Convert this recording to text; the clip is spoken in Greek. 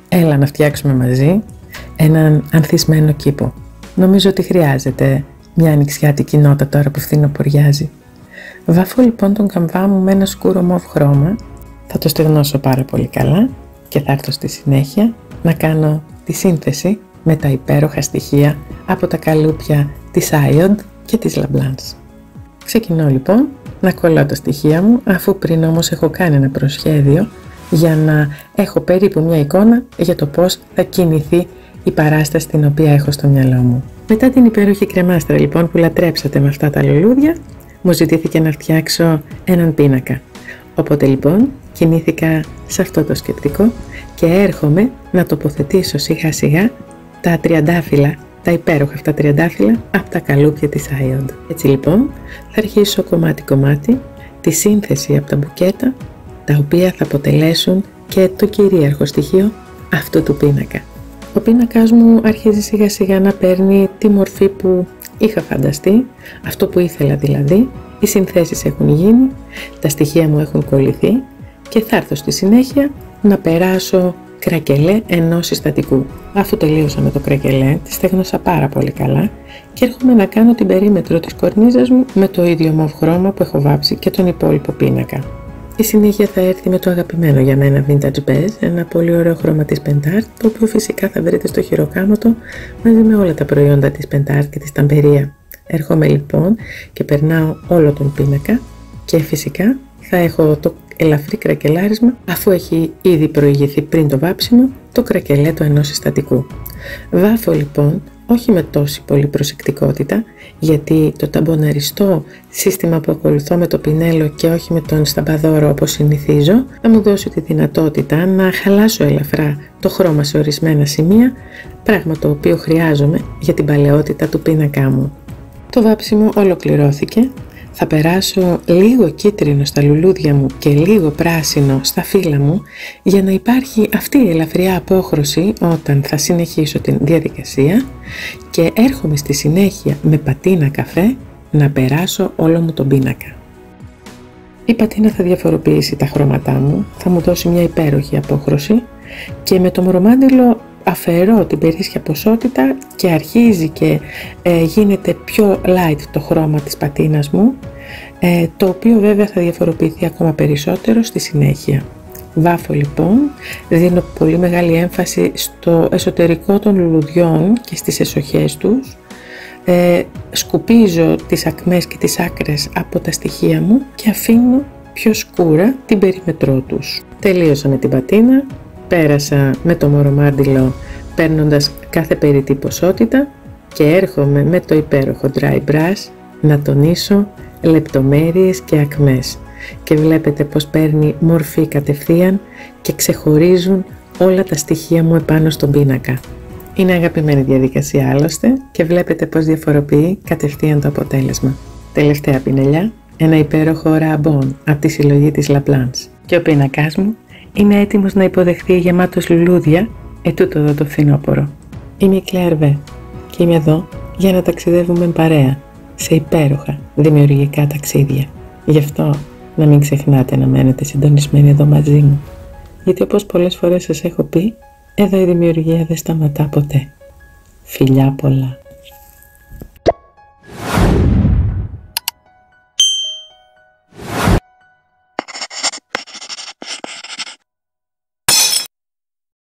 Έλα να φτιάξουμε μαζί έναν ανθισμένο κήπο. Νομίζω ότι χρειάζεται μια ανοιξιάτικη νότα τώρα που φθινοποριάζει. Βάφω λοιπόν τον καμβά μου με ένα σκούρο μοβ χρώμα. Θα το στεγνώσω πάρα πολύ καλά και θα έρθω στη συνέχεια να κάνω τη σύνθεση με τα υπέροχα στοιχεία από τα καλούπια της Iod και της Lablance. Ξεκινώ λοιπόν να κολλάω τα στοιχεία μου, αφού πριν όμως έχω κάνει ένα προσχέδιο για να έχω περίπου μια εικόνα για το πώς θα κινηθεί η παράσταση την οποία έχω στο μυαλό μου. Μετά την υπέροχη κρεμάστρα λοιπόν που λατρέψατε με αυτά τα λουλούδια, μου ζητήθηκε να φτιάξω έναν πίνακα. Οπότε λοιπόν κινήθηκα σε αυτό το σκεπτικό και έρχομαι να τοποθετήσω σιγά σιγά τα τριαντάφυλλα, τα υπέροχα αυτά τριαντάφυλλα από τα καλούπια της Iod. Έτσι λοιπόν θα αρχίσω κομμάτι-κομμάτι τη σύνθεση από τα μπουκέτα, τα οποία θα αποτελέσουν και το κυρίαρχο στοιχείο αυτού του πίνακα. Ο πίνακας μου αρχίζει σιγά σιγά να παίρνει τη μορφή που είχα φανταστεί, αυτό που ήθελα δηλαδή, οι συνθέσεις έχουν γίνει, τα στοιχεία μου έχουν κολληθεί και θα έρθω στη συνέχεια να περάσω κρακελέ ενός συστατικού. Αφού τελείωσα με το κρακελέ, τη στέγνωσα πάρα πολύ καλά και έρχομαι να κάνω την περίμετρο της κορνίζας μου με το ίδιο μοβ χρώμα που έχω βάψει και τον υπόλοιπο πίνακα. Η συνέχεια θα έρθει με το αγαπημένο για μένα Vintage Beige, ένα πολύ ωραίο χρώμα της Pentart, το οποίο φυσικά θα βρείτε στο χειροκάματο μαζί με όλα τα προϊόντα της Pentart και της Tamperia. Έρχομαι λοιπόν και περνάω όλο τον πίνακα και φυσικά θα έχω το ελαφρύ κρακελάρισμα, αφού έχει ήδη προηγηθεί πριν το βάψιμο το κρακελέ του ενός συστατικού. Βάφω λοιπόν όχι με τόση πολύ προσεκτικότητα, γιατί το ταμποναριστό σύστημα που ακολουθώ με το πινέλο και όχι με τον σταμπαδόρο όπως συνηθίζω, θα μου δώσει τη δυνατότητα να χαλάσω ελαφρά το χρώμα σε ορισμένα σημεία, πράγμα το οποίο χρειάζομαι για την παλαιότητα του πίνακά μου. Το βάψιμο ολοκληρώθηκε. Θα περάσω λίγο κίτρινο στα λουλούδια μου και λίγο πράσινο στα φύλλα μου για να υπάρχει αυτή η ελαφριά απόχρωση όταν θα συνεχίσω την διαδικασία και έρχομαι στη συνέχεια με πατίνα καφέ να περάσω όλο μου τον πίνακα. Η πατίνα θα διαφοροποιήσει τα χρώματά μου, θα μου δώσει μια υπέροχη απόχρωση και με το μορομάντιλο αφαιρώ την περίσσια ποσότητα και αρχίζει και γίνεται πιο light το χρώμα της πατίνας μου, το οποίο βέβαια θα διαφοροποιηθεί ακόμα περισσότερο στη συνέχεια. Βάφω λοιπόν, δίνω πολύ μεγάλη έμφαση στο εσωτερικό των λουλουδιών και στις εσοχές τους, σκουπίζω τις ακμές και τις άκρες από τα στοιχεία μου και αφήνω πιο σκούρα την περίμετρό τους. Τελείωσα με την πατίνα, πέρασα με το μορομάντιλο παίρνοντας κάθε περιττή ποσότητα και έρχομαι με το υπέροχο dry brush να τονίσω λεπτομέρειες και ακμές και βλέπετε πως παίρνει μορφή κατευθείαν και ξεχωρίζουν όλα τα στοιχεία μου επάνω στον πίνακα. Είναι αγαπημένη διαδικασία άλλωστε και βλέπετε πως διαφοροποιεί κατευθείαν το αποτέλεσμα. Τελευταία πινελιά, ένα υπέροχο ραμπόν από τη συλλογή της Lablance και ο πίνακάς μου είναι έτοιμος να υποδεχθεί γεμάτος λουλούδια ετούτο εδώ το φθινόπωρο. Είμαι η Claire V και είμαι εδώ για να ταξιδεύουμε παρέα σε υπέροχα δημιουργικά ταξίδια. Γι' αυτό να μην ξεχνάτε να μένετε συντονισμένοι εδώ μαζί μου, γιατί όπως πολλές φορές σας έχω πει, εδώ η δημιουργία δεν σταματά ποτέ. Φιλιά πολλά!